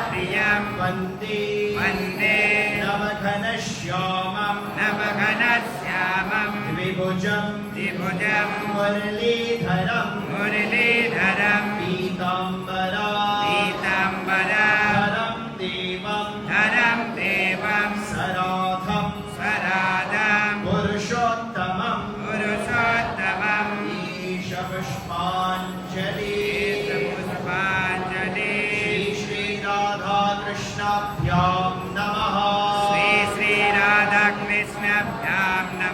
प्रियं वन्दे वन्दे नवघनश्यामं द्विभुजं मुरलीधरं पीताम्बरधरं देवं सराधं पुरुषोत्तमम् पुष्पाञ्जलि श्री राधाकृष्णाभ्यां नमः। श्री राधाकृष्णाभ्यां नमः।